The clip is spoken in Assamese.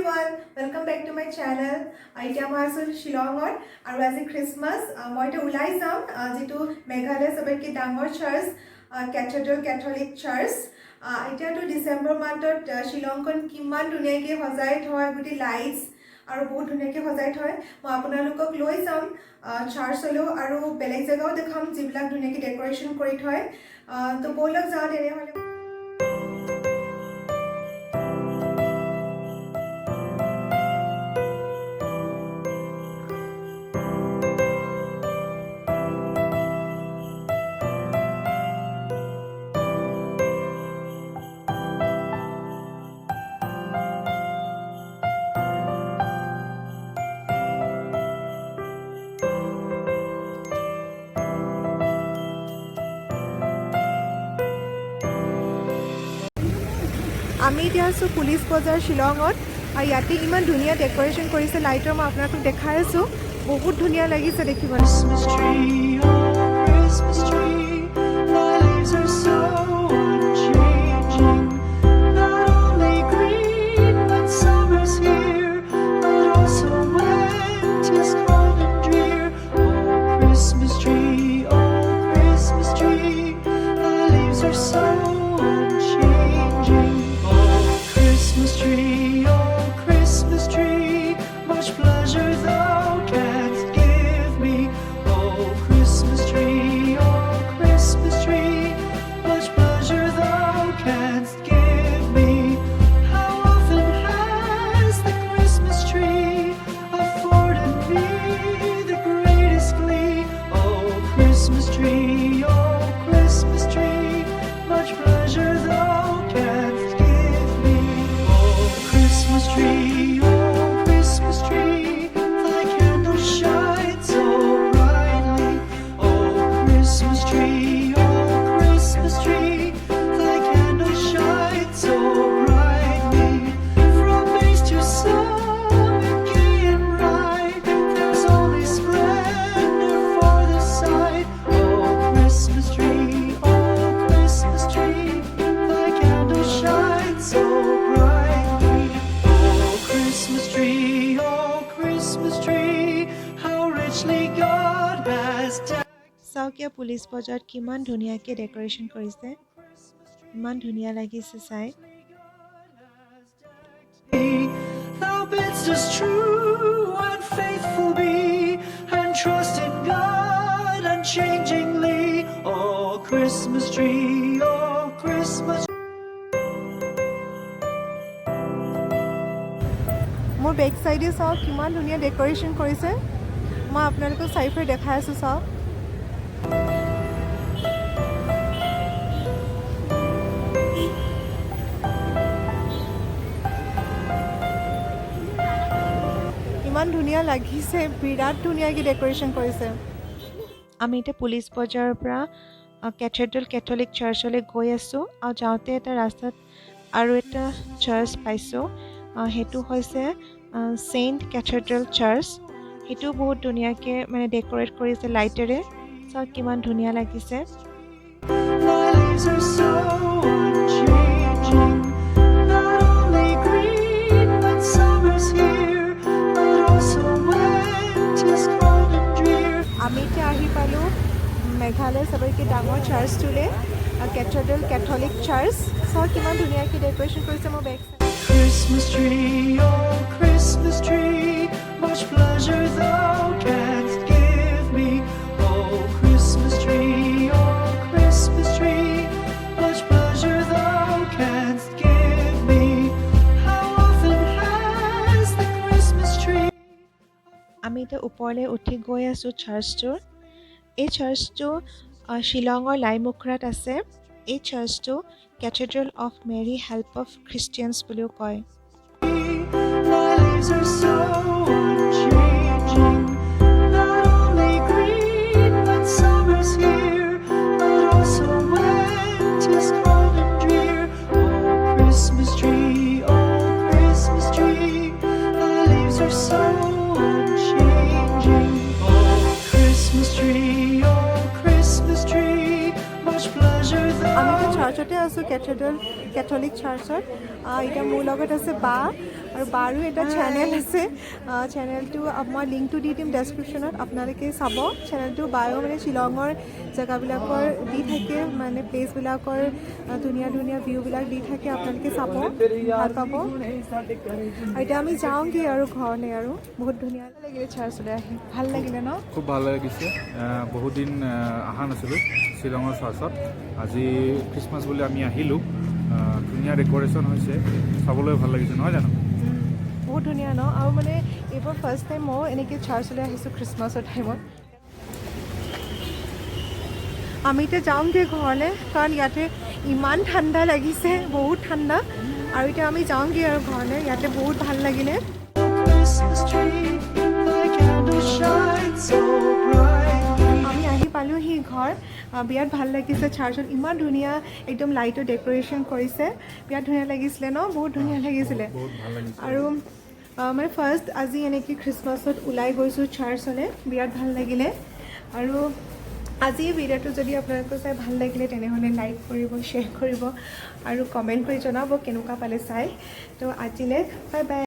everyone, welcome back to my channel. এতিয়া মই আছো শিলঙত আৰু আজি ক্ৰিসমাস মই এটা ওলাই যাম যেটো মেঘালয় সবতকে ডাঙৰ চাৰ্চ কেথেড্ৰেল কেথলিক চাৰ্চ এতিয়াটো ডিসেম্বৰ মাহত শিলংখন কিমান ধুনীয়াকৈ সজাই থয় গুটি লাইটস আৰু বহুত ধুনীয়াকৈ সজাই থয় মই আপোনালোকক লৈ যাম চাৰ্চলৈ আৰু বেলেগ জায়গাও দেখাম যিবিলাক ধুনীয়াকৈ ডেকোৰেশন কৰি থয় তো বলক যাওঁ তেনেহলে আমি এতিয়া আছো পুলিচ বজাৰ শিলঙত আৰু ইয়াতে ইমান ধুনীয়া ডেকোৰেশন কৰিছে লাইটৰ মই আপোনালোকক দেখাই আছো বহুত ধুনীয়া লাগিছে দেখিবলৈ চাওকিয়া পুলিচ বজাৰত কিমান ধুনীয়াকৈ ডেকোৰেশন কৰিছে ইমান ধুনীয়া লাগিছে চাই Thou bidst us true and faithful be and trust in God unchangingly oh Christmas tree oh Christmas মোৰ বেক সাইডে চাওক কিমান ধুনীয়া ডেকোৰেশন কৰিছে মই আপোনালোকক চাইফাৰ দেখাই আছো চাওক ইমান ধুনীয়া লাগিছে বিৰাট ধুনীয়াকৈ ডেকোৰেশন কৰিছে আমি এটা পুলিচ বজাৰৰ পৰা কেথেড্ৰেল কেথলিক চাৰ্চলৈ গৈ আছো আৰু যাওঁতে এটা ৰাস্তাত আৰু এটা চাৰ্চ পাইছো হেতু হৈছে সেন্ট কেথেড্ৰেল চাৰ্চ হেতু বহুত ধুনীয়াকৈ মানে ডেকোৰেট কৰিছে লাইটেৰে চাওক কিমান ধুনীয়া লাগিছে আমি এতিয়া আহি পালোঁ মেঘালয় সবতকে ডাঙৰ চাৰ্চটোলৈ কেথেড্ৰেল কেথলিক চাৰ্চ চাওক কিমান ধুনীয়াকৈ ডেকোৰেশন কৰিছে মোৰ back Christmas tree, oh Christmas tree, much pleasure thou canst give me. Oh Christmas tree, much pleasure thou canst give me. How often has the Christmas tree আমি এতিয়া ওপৰলৈ উঠি গৈ আছোঁ চাৰ্চটোৰ এই চাৰ্চটো শিলঙৰ লাইমুখৰাত আছে এই চাৰ্চটো Cathedral of Mary Help of Christians বুলিও কয় আমি তো চাৰ্চতে আছোঁ কেথলিক চাৰ্চত এতিয়া মোৰ লগত আছে বা আৰু বাৰো এটা চেনেল আছে চেনেলটো মই লিংকটো দি দিম ডেছক্ৰিপশ্যনত আপোনালোকে চাব চেনেলটো বায়ো মানে শ্বিলঙৰ জেগাবিলাকৰ দি থাকে মানে প্লেচবিলাকৰ ধুনীয়া ধুনীয়া ভিউবিলাক দি থাকে আপোনালোকে চাব ভাল পাব আৰু এতিয়া আমি যাওঁগৈ আৰু ঘৰলৈ আৰু বহুত ধুনীয়া লাগিলে চাৰ্চলৈ আহি ভাল লাগিলে ন খুব ভাল লাগিছে বহুত দিন অহা নাছিলোঁ শ্বিলঙৰ চাৰ্চত আজি খ্ৰীষ্টমাছ বুলি আমি আহিলোঁ ধুনীয়া ডেক'ৰেশ্যন হৈছে চাবলৈ ভাল লাগিছে নহয় জানো বহুত ধুনীয়া ন আৰু মানে এইবাৰ ফাৰ্ষ্ট টাইম মই এনেকৈ চাৰ্চলৈ আহিছোঁ খ্ৰীষ্টমাছৰ টাইমত আমি এতিয়া যাওঁগৈ ঘৰলৈ কাৰণ ইয়াতে ইমান ঠাণ্ডা লাগিছে বহুত ঠাণ্ডা আৰু এতিয়া আমি যাওঁগৈ আৰু ঘৰলৈ ইয়াতে বহুত ভাল লাগিলে আমি আহি পালোঁহি ঘৰ বিৰাট ভাল লাগিছে চাৰ্চত ইমান ধুনীয়া একদম লাইটৰ ডেক'ৰেশ্যন কৰিছে বিৰাট ধুনীয়া লাগিছিলে ন বহুত ধুনীয়া লাগিছিলে আৰু মানে ফাৰ্ষ্ট আজি এনেকৈ খ্ৰীষ্টমাছত ওলাই গৈছোঁ চাৰ্চলৈ বিৰাট ভাল লাগিলে আৰু আজি ভিডিঅ'টো যদি আপোনালোকৰ চাই ভাল লাগিলে তেনেহ'লে লাইক কৰিব শ্বেয়াৰ কৰিব আৰু কমেণ্ট কৰি জনাব কেনেকুৱা পালে চাই তো আজিলৈ বাই বাই